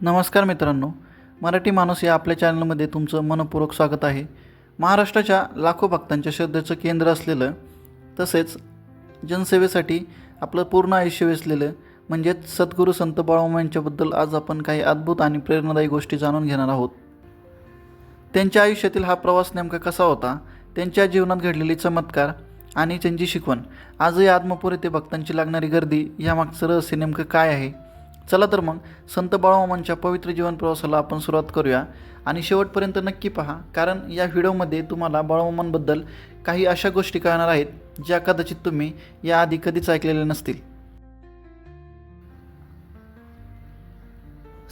नमस्कार मित्रांनो, मराठी माणूस या आपल्या चॅनलमध्ये तुमचं मनपूर्वक स्वागत आहे. महाराष्ट्राच्या लाखो भक्तांच्या श्रद्धेचं केंद्र असलेलं तसेच जनसेवेसाठी आपलं पूर्ण आयुष्य वेचलेलं म्हणजेच सद्गुरू संत बाळूमामा यांच्याबद्दल आज आपण काही अद्भुत आणि प्रेरणादायी गोष्टी जाणून घेणार आहोत. त्यांच्या आयुष्यातील हा प्रवास नेमका कसा होता, त्यांच्या जीवनात घडलेले चमत्कार आणि त्यांची शिकवण, आजही आदमापूर येथे भक्तांची लागणारी गर्दी यामागचं रहस्य नेमकं काय आहे. चला तर मग संत बाळूमामांच्या पवित्र जीवन प्रवासाला आपण सुरुवात करूया आणि शेवटपर्यंत नक्की पहा, कारण या व्हिडिओमध्ये तुम्हाला बाळूमामांबद्दल काही अशा गोष्टी कळणार आहेत ज्या कदाचित तुम्ही याआधी कधीच ऐकलेल्या नसतील.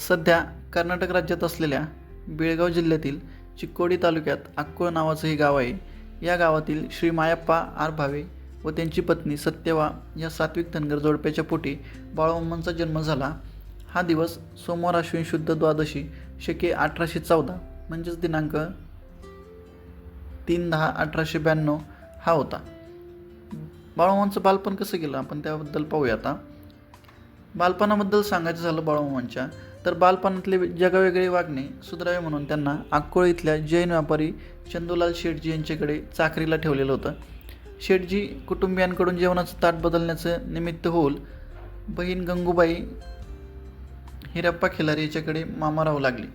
सध्या कर्नाटक राज्यात असलेल्या बेळगाव जिल्ह्यातील चिक्कोडी तालुक्यात अक्कोळ नावाचं हे गाव आहे. या गावातील श्री मायप्पा आर भावे व त्यांची पत्नी सत्यवा या सात्विक धनगर जोडप्याच्या पोटी बाळूमामांचा जन्म झाला. हा दिवस सोमवार अश्विन शुद्ध द्वादशी शके 1814 म्हणजेच दिनांक 3/10/1892 हा होता. बाळूमामांचं बालपण कसं गेलं आपण त्याबद्दल पाहूया. आता बालपणाबद्दल सांगायचं झालं बाळूमामांच्या, तर बालपणातले जगावेगळे वागणे सुधारावे म्हणून त्यांना अक्कोळ इथल्या जैन व्यापारी चंदूलाल शेठजी यांच्याकडे चाकरीला ठेवलेलं होतं. शेठजी कुटुंबियांकडून जेवणाचं ताट बदलण्याचं निमित्त होऊन बहीण गंगूबाई हिरप्पा खिलारी याच्याकडे मामा राहू लागले.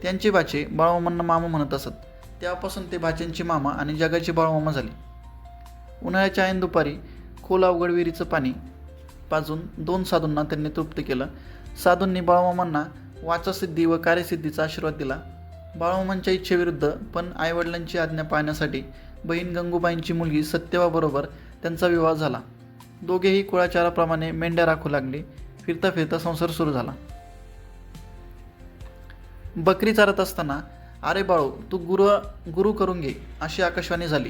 त्यांचे बाचे बाळूमामांना मामा म्हणत असत. तेव्हापासून ते बाच्यांचे मामा आणि जगाचे बाळूमामा झाले. उन्हाळ्याच्या ऐन दुपारी खोल अवघड विहिरीचं पाणी पाजून 2 साधूंना त्यांनी तृप्त केलं. साधूंनी बाळूमामांना वाचासिद्धी व कार्यसिद्धीचा आशीर्वाद दिला. बाळूमामांच्या इच्छेविरुद्ध पण आईवडिलांची आज्ञा पाळण्यासाठी बहीण गंगूबाईंची मुलगी सत्यवाबरोबर त्यांचा विवाह झाला. दोघेही कुळाचाराप्रमाणे मेंढ्या राखू लागले. फिरता फिरता संसार सुरू झाला. बकरी चारत असताना अरे बाळू, तू गुरु करून घे अशी आकाशवाणी झाली.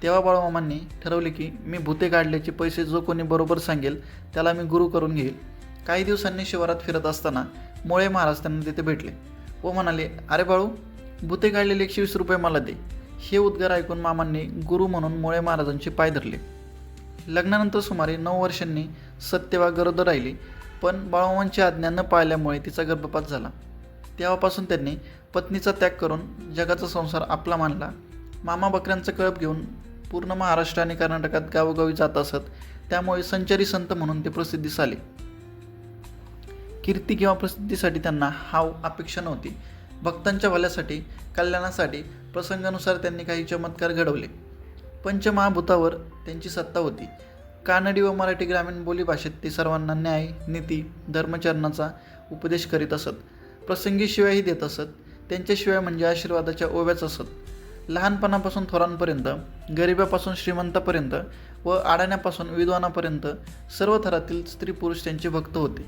तेव्हा बाळूमामांनी ठरवले की मी भूते काढल्याचे पैसे जो कोणी बरोबर सांगेल त्याला मी गुरु करून घेईल. काही दिवसांनी शिवारात फिरत असताना मोळे महाराज त्यांना तिथे भेटले व म्हणाले, अरे बाळू, भूते काढलेले 120 रुपये मला दे. हे उद्गार ऐकून मामांनी गुरु म्हणून मोळे महाराजांचे पाय धरले. लग्नानंतर सुमारे 9 वर्षांनी सत्यवा गरोदर राहिली, पण बाळूमामांची आज्ञा न पाळल्यामुळे तिचा गर्भपात झाला. तेव्हापासून त्यांनी पत्नीचा त्याग करून जगाचा संसार आपला मानला. मामा बकऱ्यांचा कळप घेऊन पूर्ण महाराष्ट्र आणि कर्नाटकात गावोगावी जात असत. त्यामुळे संचारी संत म्हणून ते प्रसिद्धीस आले. कीर्ती किंवा प्रसिद्धीसाठी त्यांना हाव अपेक्षा नव्हती. भक्तांच्या भल्यासाठी, कल्याणासाठी प्रसंगानुसार त्यांनी काही चमत्कार घडवले. पंचमहाभूतावर त्यांची सत्ता होती. कानडी व मराठी ग्रामीण बोलीभाषेत ते सर्वांना न्याय, नीती, धर्मचरणाचा उपदेश करीत असत. प्रसंगी शिव्याही देत असत. त्यांच्या शिवाय म्हणजे आशीर्वादाच्या ओव्याच असत. लहानपणापासून थोरांपर्यंत, गरिबापासून श्रीमंतापर्यंत व अडाण्यापासून विद्वानापर्यंत सर्व थरातील स्त्री पुरुष त्यांचे भक्त होते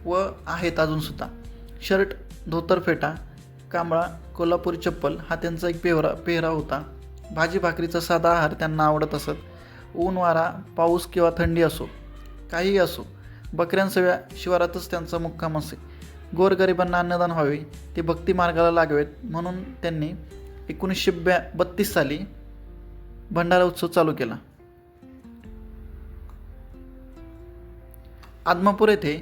व आहेत अजूनसुद्धा. शर्ट, धोतर फेटा, कांबळा, कोल्हापुरी चप्पल हा त्यांचा एक पेहराव होता. भाजी भाकरीचा साधा आहार त्यांना आवडत असत. ऊन वारा, पाऊस किंवा थंडी असो, काहीही असो, बकऱ्यांसव्या शिवारातच त्यांचा मुक्काम असे. गोरगरिबांना अन्नदान व्हावे, ते भक्ती मार्गाला लागावेत म्हणून त्यांनी 1932 साली भंडारा उत्सव चालू केला. आदमापूर येथे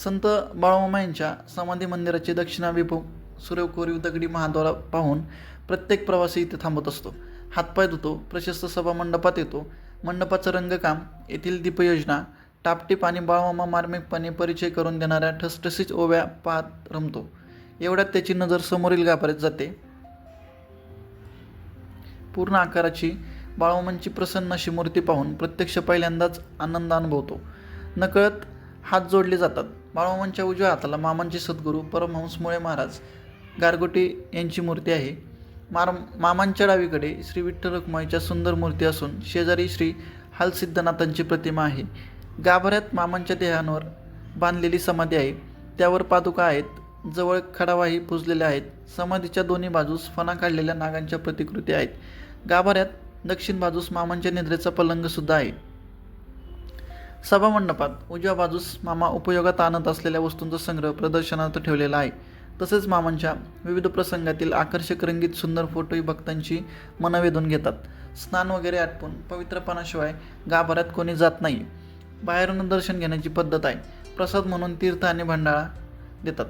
संत बाळूमामा यांच्या समाधी मंदिराचे दक्षिणाभिमुख सूर्यकोरीव दगडी महाद्वार पाहून प्रत्येक प्रवासी इथे थांबत असतो. हातपाय धुतो, प्रशस्त सभा मंडपात येतो. मंडपाचं रंगकाम, येथील दीपयोजना, टापटीप आणि बाळूमामा मार्मिकपणे परिचय करून देणाऱ्या ठसठसीत ओव्या पाहत रमतो. एवढ्यात त्याची नजर समोरील गाभाऱ्यात जाते. पूर्ण आकाराची बाळूमामांची प्रसन्न अशी मूर्ती पाहून प्रत्यक्ष पहिल्यांदाच आनंद अनुभवतो. नकळत हात जोडले जातात. बाळूमामांच्या उजव्या हाताला मामांचे सद्गुरू परमहंस मुळे महाराज गारगोटी यांची मूर्ती आहे. मामांच्या डावीकडे श्री विठ्ठल रखुमाईच्या सुंदर मूर्ती असून शेजारी श्री हालसिद्धनाथांची प्रतिमा आहे. गाभाऱ्यात मामांच्या देहांवर बांधलेली समाधी आहे. त्यावर पादुका आहेत. जवळ खडावाही पुजलेल्या आहेत. समाधीच्या दोन्ही बाजूस फणा काढलेल्या नागांच्या प्रतिकृती आहेत. गाभाऱ्यात दक्षिण बाजूस मामांच्या निद्रेचा पलंगसुद्धा आहे. सभामंडपात उजव्या बाजूस मामा उपयोगात आणत असलेल्या वस्तूंचा संग्रह प्रदर्शनार्थ ठेवलेला आहे. तसेच मामांच्या विविध प्रसंगातील आकर्षक रंगीत सुंदर फोटोही भक्तांची मनं वेधून घेतात. स्नान वगैरे आटपून पवित्रपणाशिवाय गाभाऱ्यात कोणी जात नाही. बाहेरून दर्शन घेण्याची पद्धत आहे. प्रसाद म्हणून तीर्थ आणि भंडारा देतात.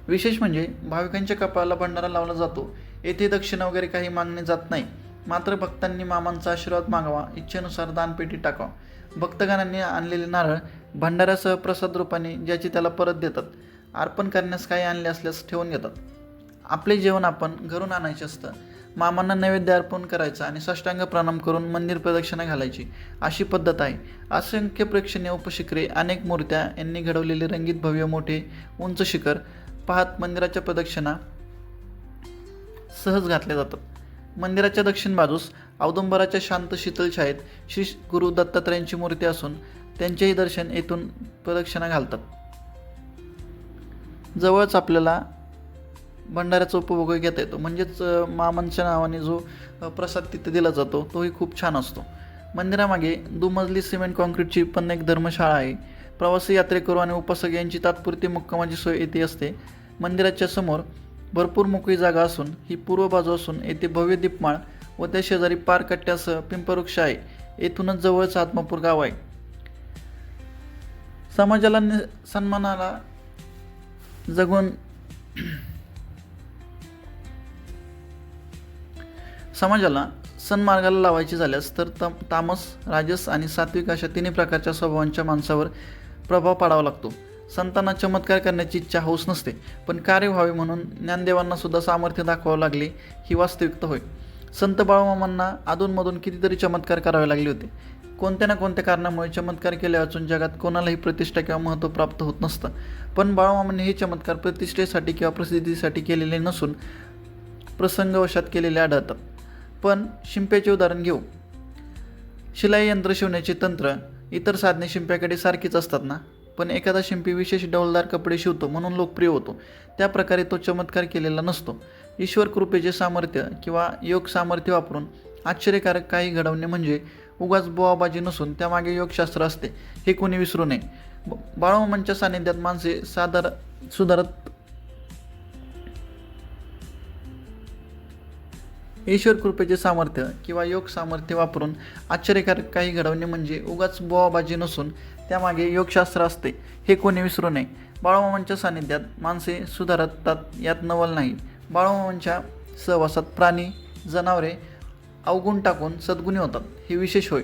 विशेष म्हणजे भाविकांच्या कपाळाला भंडारा लावला जातो. येथे दक्षिणा वगैरे काही मागणे जात नाही. मात्र भक्तांनी मामांचा आशीर्वाद मागावा, इच्छेनुसार दानपेटी टाकावा. भक्तगणांनी आणलेले नारळ भंडाऱ्यासह प्रसाद रूपाने ज्याची त्याला परत देतात. अर्पण करण्यास काही आणले असल्यास ठेवून घेतात. आपले जेवण आपण घरून आणायचे असतं. मामांना नैवेद्य अर्पण करायचा आणि साष्टांग प्रणाम करून मंदिर प्रदक्षिणा घालायची, अशी पद्धत आहे. असंख्य प्रेक्षणीय उपशिखरे, अनेक मूर्त्या यांनी घडवलेले रंगीत भव्य मोठे उंच शिखर पाहत मंदिराच्या प्रदक्षिणा सहज घातल्या जातात. मंदिराच्या दक्षिण बाजूस औदुंबराच्या शांत शीतल छायेत श्री गुरु दत्तात्रयांची मूर्ती असून त्यांचेही दर्शन येथून प्रदक्षिणा घालतात. जवळच आपल्याला भंडाऱ्याचा उपभोग घेता येतो. म्हणजेच मामांच्या नावाने जो प्रसाद तिथे दिला जातो तोही खूप छान असतो. मंदिरामागे दुमजली सिमेंट कॉन्क्रीटची पण एक धर्मशाळा आहे. प्रवासी, यात्रेकरू आणि उपासक यांची तात्पुरती मुक्कामाची सोय येथे असते. मंदिराच्या समोर भरपूर मोकळी जागा असून ही पूर्व बाजू असून येथे भव्य दीपमाळ व त्या शेजारी पार कट्ट्यासह पिंपवृक्ष आहे. येथूनच जवळच आत्मापूर गाव आहे. समाजाला सन्मानाला जगून समाजाला सन्मार्गाला लावायचे झाल्यास तर तामस, राजस आणि सात्विक अशा तिन्ही प्रकारच्या स्वभावांच्या माणसावर प्रभाव पाडावा लागतो. संतांना चमत्कार करण्याची इच्छा हौस नसते, पण कार्य व्हावे म्हणून ज्ञानदेवांना सुद्धा सामर्थ्य दाखवावं लागले ही वास्तविकता होय. संत बाळूमामांना अधूनमधून कितीतरी चमत्कार करावे लागले होते. कोणत्या ना कोणत्या कारणामुळे चमत्कार केले वाचून जगात कोणालाही प्रतिष्ठा किंवा महत्त्व प्राप्त होत नसतं. पण बाळूमामांनी हे चमत्कार प्रतिष्ठेसाठी किंवा प्रसिद्धीसाठी केलेले नसून प्रसंगवशात केलेले आढळतात. पण शिंप्याचे उदाहरण घेऊ. शिलाई यंत्र शिवण्याचे तंत्र, इतर साधने शिंप्याकडे सारखीच असतात ना, पण एखादा शिंपी विशेष डौलदार कपडे शिवतो म्हणून लोकप्रिय होतो. त्या प्रकारे तो चमत्कार केलेला नसतो. ईश्वर कृपेचे सामर्थ्य किंवा योग सामर्थ्य वापरून आश्चर्यकारक काही घडवणे म्हणजे उगाच बोवाबाजी नसून त्यामागे योगशास्त्र असते, हे कोणी विसरू नये. बाळूमामांच्या सानिध्यात माणसे सुधारत ईश्वर कृपेचे सामर्थ्य किंवा योग सामर्थ्य वापरून आश्चर्यकारक काही घडवणे म्हणजे उगाच बोवाबाजी नसून त्यामागे योगशास्त्र असते, हे कोणी विसरू नये. बाळूमामांच्या सानिध्यात माणसे सुधारतात यात नवल नाही. बाळूमामांच्या सहवासात प्राणी, जनावरे अवगुण टाकून सद्गुणी होतात, हे विशेष होय.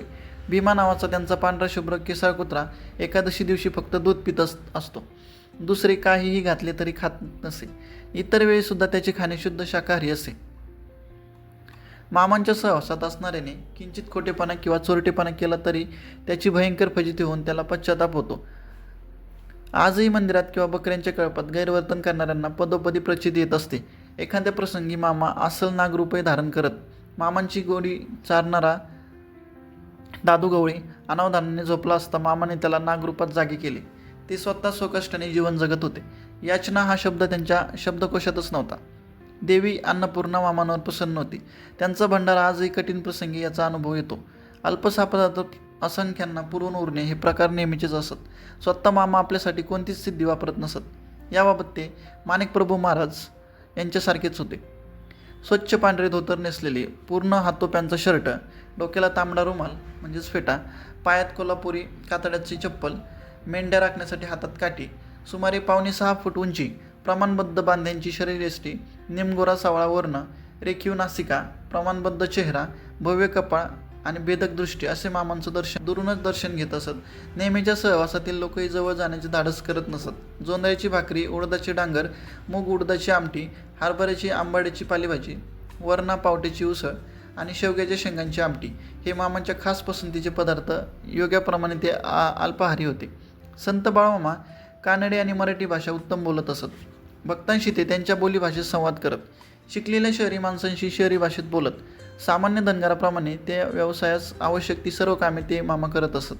भीमा नावाचा त्यांचा पांढरा शुभ्र केसाळ कुत्रा एकादशी दिवशी फक्त दूध पित असतो. दुसरे काहीही घातले तरी खात नसे. इतर वेळीसुद्धा त्याचे खाणे शुद्ध शाकाहारी असे. मामांच्या सहवासात असणाऱ्याने किंचित खोटेपणा किंवा चोरटेपणा केला तरी त्याची भयंकर फजिती होऊन त्याला पश्चाताप होतो. आजही मंदिरात किंवा बकऱ्यांच्या कळपात गैरवर्तन करणाऱ्यांना पदोपदी प्रचिती येत असते. एखाद्या प्रसंगी मामा अस्सल नागरूपही धारण करत. मामांची गोडी चारणारा दादू गवळी अनावधानाने झोपला असता मामाने त्याला नागरूपात जागे केले. ते स्वतः स्वकष्टाने जीवन जगत होते. याचना हा शब्द त्यांच्या शब्दकोशातच नव्हता. देवी अन्नपूर्णा मामांवर प्रसन्न होती. त्यांचा भंडारा आजही कठीण प्रसंगी याचा अनुभव येतो. अल्पसापदार्थ असंख्यांना पुरवून उरणे हे प्रकार नेहमीचेच असत. स्वतः मामा आपल्यासाठी कोणतीच सिद्धी वापरत नसत. याबाबत ते माणिकप्रभू महाराज यांच्यासारखेच होते. स्वच्छ पांढरे धोतर नेसलेले, पूर्ण हातोप्यांचा शर्ट, डोक्याला तांबडा रुमाल म्हणजेच फेटा, पायात कोल्हापुरी कातड्याची चप्पल, मेंढ्या राखण्यासाठी हातात काठी, सुमारे 5.25 फूट उंची, प्रमाणबद्ध बांध्यांची शरीरयष्टी, निमगोरा सावळा वर्ण, रेखीव नासिका, प्रमाणबद्ध चेहरा, भव्य कपाळ आणि भेदक दृष्टी असे मामांचं दुरूनच दर्शन घेत असत. नेहमीच्या सहवासातील लोकही जवळ जाण्याचे धाडस करत नसत. जोंधळ्याची भाकरी, उडदाची डांगर, मूग उडदाची आमटी, हरभऱ्याची आंबाड्याची पालेभाजी, वरणा पावट्याची उसळ आणि शेवग्याच्या शेंगांची आमटी हे मामांच्या खास पसंतीचे पदार्थ. योग्याप्रमाणे ते अल्पाहारी होते. संत बाळूमामा कानडी आणि मराठी भाषा उत्तम बोलत असत. भक्तांशी ते त्यांच्या बोलीभाषेत संवाद करत. शिकलेल्या शहरी माणसांशी शहरी भाषेत बोलत. सामान्य धनगराप्रमाणे ते व्यवसायास आवश्यक ती सर्व कामे ते मामा करत असत.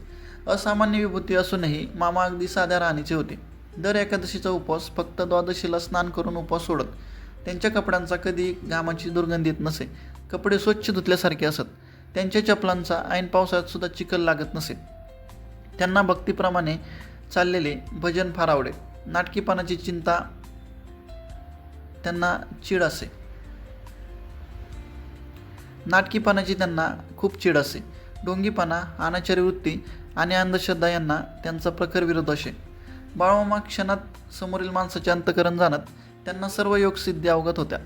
असामान्य विभूती असूनही मामा अगदी साध्या राहणीचे होते. दर एकादशीचा उपवास फक्त द्वादशीला स्नान करून उपवास सोडत. त्यांच्या कपड्यांचा कधी घामाची दुर्गंधी येत नसे. कपडे स्वच्छ धुतल्यासारखे असत. त्यांच्या चपलांचा ऐन पावसाळ्यात सुद्धा चिखल लागत नसे. त्यांना भक्तीप्रमाणे चाललेले भजन फार आवडे. नाटकीपणाची चिंता त्यांना चीड असे. नाटकीपणाची त्यांना खूप चीड असे. ढोंगीपणा, अनाचारी वृत्ती आणि अंधश्रद्धा यांना त्यांचा प्रखर विरोध असे. बाळूमामा क्षणात समोरील माणसाचे अंतःकरण जाणत त्यांना सर्व योगसिद्धी अवगत होत्या.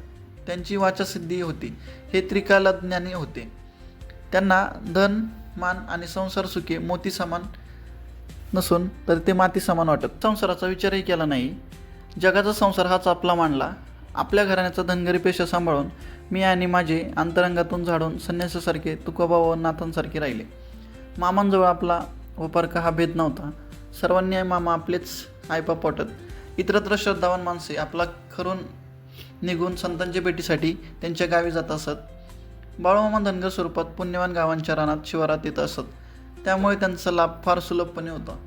त्यांची वाचासिद्धी होती. हे त्रिकालज्ञानी होते. त्यांना धन, मान आणि संसार सुखे मोती समान नसून तर ते माती समान वाटत. संसाराचा विचारही केला नाही. जगाचा संसार हाच आपला मांडला. आपल्या घराण्याचा धनगरी पेशा सांभाळून मी आणि माझे अंतरंगातून झाडून संन्यासासारखे तुकोबा व नाथांसारखे राहिले. मामांजवळ आपला व परका हा भेद नव्हता. सर्वांनी मामा आपलेच आईबाप वाटत. इतरत्र श्रद्धावान माणसे आपला खरून निघून संतांच्या भेटीसाठी त्यांच्या गावी जात असत. बाळूमामा धनगर स्वरूपात पुण्यवान गावांच्या रानात शिवारात येत असत. त्यामुळे त्यांचा लाभ फार सुलभपणे होता.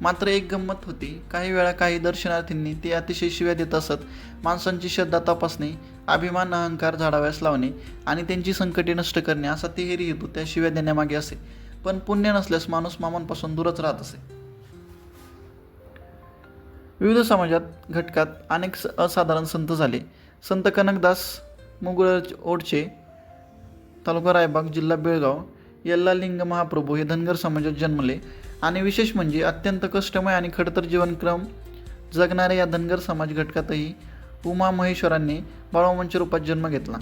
मात्र एक गंमत होती. काही वेळा काही दर्शनार्थींनी ते अतिशय शिव्या देत असत. माणसांची श्रद्धा तपासणे, अभिमान अहंकार झाडाव्यास लावणे आणि त्यांची संकटे नष्ट करणे असा तिहेरी हेतू त्या शिव्या देण्यामागे असे. पण पुण्य नसल्यास माणूस मामांपासून दूरच राहत असे. विविध समाजात घटकात अनेक असाधारण संत झाले. संत कनकदास मुगळओढचे, तालुका रायबाग, जिल्हा बेळगाव, यल्लालिंग महाप्रभू हे धनगर समाजात जन्मले आणि विशेष म्हणजे अत्यंत कष्टमय आणि खडतर जीवनक्रम जगणाऱ्या या धनगर समाज घटकातही उमा महेश्वरांनी बाळूमामांच्या रूपात जन्म घेतला.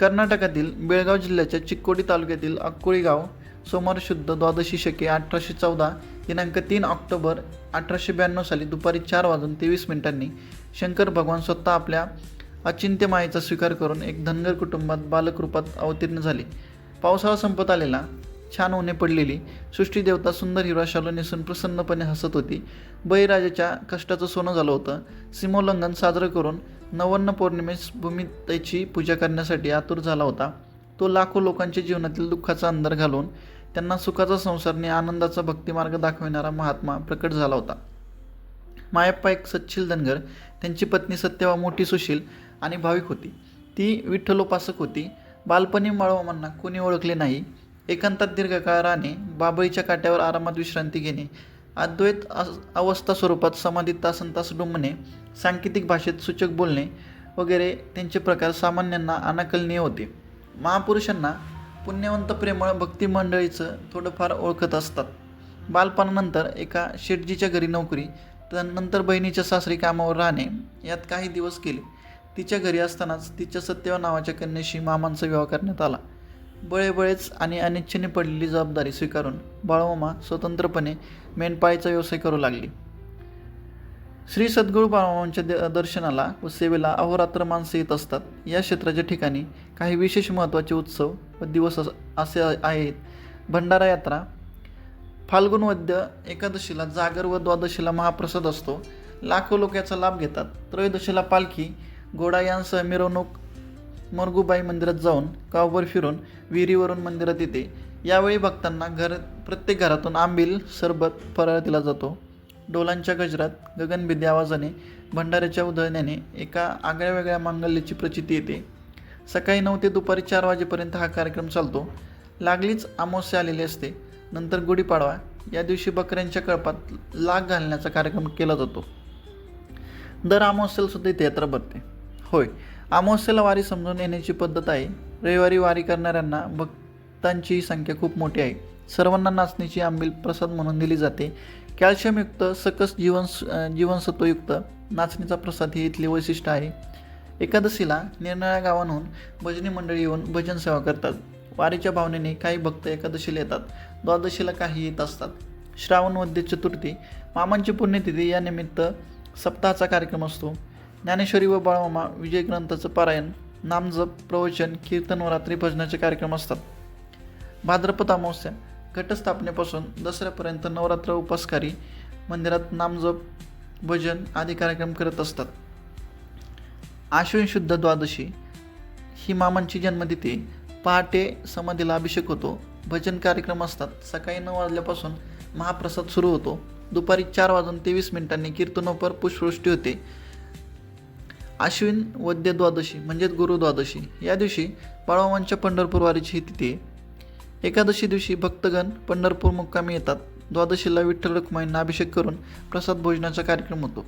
कर्नाटकातील बेळगाव जिल्ह्याच्या चिक्कोडी तालुक्यातील अक्कोळी गाव सोमवार शुद्ध द्वादशी शके 1814 दिनांक 3 ऑक्टोबर 1892 साली दुपारी 4:23 शंकर भगवान स्वतः आपल्या अचिंत्य मायेचा स्वीकार करून एक धनगर कुटुंबात बालक रूपात अवतीर्ण झाले. पावसाळा संपत आलेला, छान उने पडलेली, सृष्टी देवता सुंदर हिरवा शालू नेसून प्रसन्नपणे हसत होती. बळीराजाच्या कष्टाचं सोनं झालं होतं. सीमोल्लंघन साजरं करून नवर्ण पौर्णिमेस भूमितेची पूजा करण्यासाठी आतुर झाला होता. तो लाखो लोकांच्या जीवनातील दुःखाचा अंधार घालून त्यांना सुखाचा संसारने आनंदाचा भक्तिमार्ग दाखविणारा महात्मा प्रकट झाला होता. मायप्पा एक सच्छील धनगर. त्यांची पत्नी सत्यवा मोठी सुशील आणि भाविक होती. ती विठ्ठलोपासक होती. बालपणी बाळूमामांना कोणी ओळखले नाही. एकांतात दीर्घकाळ राहणे, बाबळीच्या काट्यावर आरामात विश्रांती घेणे, अद्वैत अवस्था स्वरूपात समाधीत तासनतास डुंबणे, सांकेतिक भाषेत सूचक बोलणे वगैरे त्यांचे प्रकार सामान्यांना अनाकलनीय होते. महापुरुषांना पुण्यवंत प्रेमळ भक्ती मंडळीचं थोडंफार ओळखत असतात. बालपणानंतर एका शेटजीच्या घरी नोकरी, नंतर बहिणीच्या सासरी कामावर राहणे यात काही दिवस गेले. तिच्या घरी असतानाच तिच्या सत्यवा नावाच्या कन्येशी मामांचा विवाह करण्यात आला. बळेबळेच आणि अनिच्छेने पडलेली जबाबदारी स्वीकारून बाळूमामा स्वतंत्रपणे मेंढपाळीचा व्यवसाय करू लागली. श्री सद्गुरू बाळूमामांच्या दर्शनाला व सेवेला अहोरात्र माणसं येत असतात. या क्षेत्राच्या ठिकाणी काही विशेष महत्त्वाचे उत्सव व दिवस असे आहेत. भंडारा यात्रा, फाल्गुन वद्य एकादशीला जागर व द्वादशीला महाप्रसाद असतो. लाखो लोक याचा लाभ घेतात. त्रयोदशीला पालखी, घोडा यांसह मिरवणूक मोरगूबाई मंदिरात जाऊन गावभर फिरून विहिरीवरून मंदिरात येते. यावेळी भक्तांना प्रत्येक घरातून आंबील, सरबत, फराळ दिला जातो. डोलांच्या गजरात, गगनभेदी आवाजाने, भंडाऱ्याच्या उधळण्याने एका आगळ्या वेगळ्या मांगल्याची प्रचिती येते. सकाळी 9 ते दुपारी 4 वाजेपर्यंत हा कार्यक्रम चालतो. लागलीच अमावस्या आलेली असते. नंतर गुढीपाडवा. या दिवशी बकऱ्यांच्या कळपात लाग घालण्याचा कार्यक्रम केला जातो. दर अमावस्येला सुद्धा इथे यात्रा भरते. होय, अमावस्येला वारी समजून येण्याची पद्धत आहे. रविवारी वारी करणाऱ्यांना भक्तांची संख्या खूप मोठी आहे. सर्वांना नाचणीची आंबील प्रसाद म्हणून दिली जाते. कॅल्शियमयुक्त सकस जीवनसत्वयुक्त नाचणीचा प्रसाद हे इथले वैशिष्ट्य आहे. एकादशीला निरनिराळ्या गावांहून भजनी मंडळी येऊन भजन सेवा करतात. वारीच्या भावनेने काही भक्त एकादशीला येतात. द्वादशीला काही येत असतात. श्रावण वद्य चतुर्थी, मामांची पुण्यतिथी या निमित्त सप्ताहाचा कार्यक्रम असतो. ज्ञानेश्वरी व बाळूमामा विजय ग्रंथाचं पारायण, नामजप, प्रवचन, कीर्तन व रात्री भजनाचे कार्यक्रम असतात. भाद्रपद अमावस्या, घटस्थापनेपासून दसऱ्यापर्यंत नवरात्र उपासकारी मंदिरात नामजप, भजन आदी कार्यक्रम करत असतात. आश्विन शुद्ध द्वादशी ही मामांची जन्मतिथी. पहाटे समाधीला अभिषेक होतो. भजन कार्यक्रम असतात. सकाळी 9 वाजल्यापासून महाप्रसाद सुरू होतो. दुपारी 4:23 कीर्तनोपर पुष्पवृष्टी होते. आश्विन वद्य द्वादशी म्हणजेच गुरुद्वादशी या दिवशी बाळूमामांच्या पंढरपूर वारीची ही तिथी आहे. एकादशी दिवशी भक्तगण पंढरपूर मुक्कामी येतात. द्वादशीला विठ्ठल रखुमाईंना अभिषेक करून प्रसाद भोजनाचा कार्यक्रम होतो.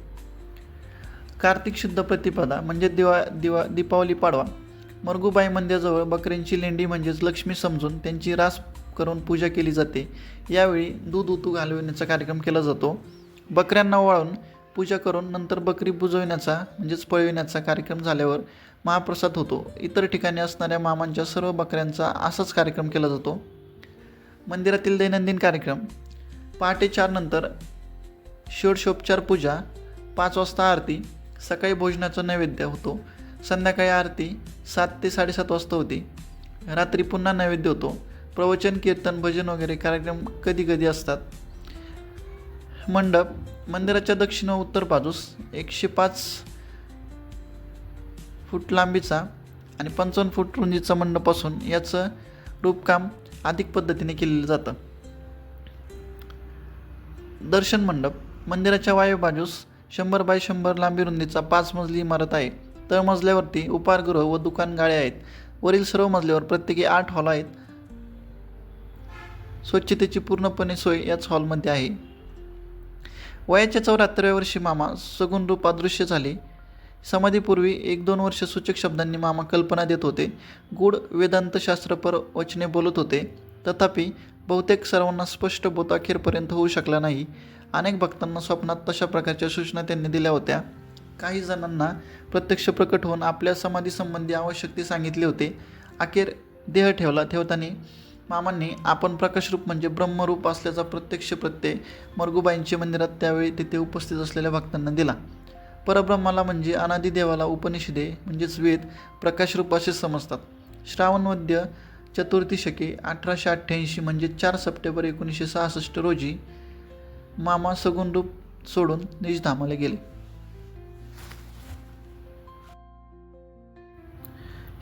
कार्तिक शुद्ध प्रतिपदा म्हणजे दीपावली पाडवा. मोरगूबाई मंदिराजवळ बकऱ्यांची लेंडी म्हणजेच लक्ष्मी समजून त्यांची रास करून पूजा केली जाते. यावेळी दूध उतू घालविण्याचा कार्यक्रम केला जातो. बकऱ्यांना ओवाळून पूजा करून नंतर बकरी बुजविण्याचा म्हणजेच पळविण्याचा कार्यक्रम झाल्यावर महाप्रसाद होतो. इतर ठिकाणी असणाऱ्या मामांच्या सर्व बकऱ्यांचा असाच कार्यक्रम केला जातो. मंदिरातील दैनंदिन कार्यक्रम: पहाटे 4 नंतर षोडशोपचार पूजा, 5 वाजता आरती, सकाळी भोजनाचा नैवेद्य होतो, संध्याकाळी आरती 7 ते 7:30 वाजता होती, रात्री पुन्हा नैवेद्य होतो, प्रवचन, कीर्तन, भजन वगैरे कार्यक्रम कधी कधी असतात. मंडप: मंदिराच्या दक्षिण व उत्तर बाजूस 105 फूट लांबीचा आणि 55 फूट रुंदीचा मंडप असून याचं रूपकाम अधिक पद्धतीने केलेलं जातं. दर्शन मंडप: मंदिराच्या वायव्य बाजूस 100 बाय 100 लांबी रुंदीचा 5 मजली इमारत आहे. तळमजल्यावरती उपाहारगृह व दुकान गाळे आहेत. वरील सर्व मजल्यावर प्रत्येकी 8 हॉल आहेत. स्वच्छतेची पूर्णपणे सोय याच हॉलमध्ये आहे. वयाच्या 74व्या वर्षी मामा सगुण अदृश्य झाले. समाधीपूर्वी 1-2 वर्ष सूचक शब्दांनी मामा कल्पना देत होते. गूढ वेदांतशास्त्रपर वचने बोलत होते. तथापि बहुतेक सर्वांना स्पष्ट बोध अखेरपर्यंत होऊ शकला नाही. अनेक भक्तांना स्वप्नात तशा प्रकारच्या सूचना त्यांनी दिल्या होत्या. काही जणांना प्रत्यक्ष प्रकट होऊन आपल्या समाधीसंबंधी आवश्यक ते सांगितले होते. अखेर देह ठेवताना मामांनी आपण प्रकाशरूप म्हणजे ब्रह्मरूप असल्याचा प्रत्यक्ष प्रत्यय मरगुबाईंच्या मंदिरात त्यावेळी तिथे उपस्थित असलेल्या भक्तांना दिला. परब्रह्माला म्हणजे अनादी देवाला उपनिषदे म्हणजेच वेद प्रकाशरूप असे समजतात. श्रावणवद्य चतुर्थी शके 1888 म्हणजे 4 सप्टेंबर 1966 रोजी मामा सगुण रूप सोडून निजधामाला गेले.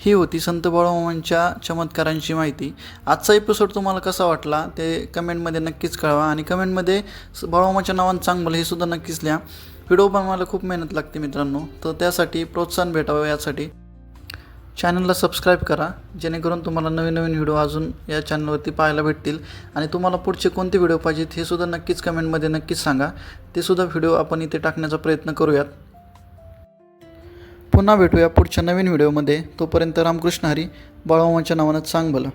ही होती संत बाळूमामांच्या चमत्कारांची माहिती. आजचा एपिसोड तुम्हाला कसा वाटला ते कमेंटमध्ये नक्कीच कळवा आणि कमेंटमध्ये बाळूमामाच्या नावानं चांगलं हे सुद्धा नक्कीच लिहा. व्हिडिओ बनवायला खूप मेहनत लागते मित्रांनो, तर त्यासाठी प्रोत्साहन भेटावं यासाठी चॅनलला सबस्क्राईब करा, जेणेकरून तुम्हाला नवीन नवीन व्हिडिओ अजून या चॅनलवरती पाहायला भेटतील. आणि तुम्हाला पुढचे कोणते व्हिडिओ पाहिजेत हे सुद्धा नक्कीच कमेंटमध्ये नक्कीच सांगा. ते सुद्धा व्हिडिओ आपण इथे टाकण्याचा प्रयत्न करूयात. पुन्हा भेटूया पुढच्या नवीन व्हिडिओमध्ये. तोपर्यंत रामकृष्ण हरी. बाळूमामाच्या नावानं चांग भलं.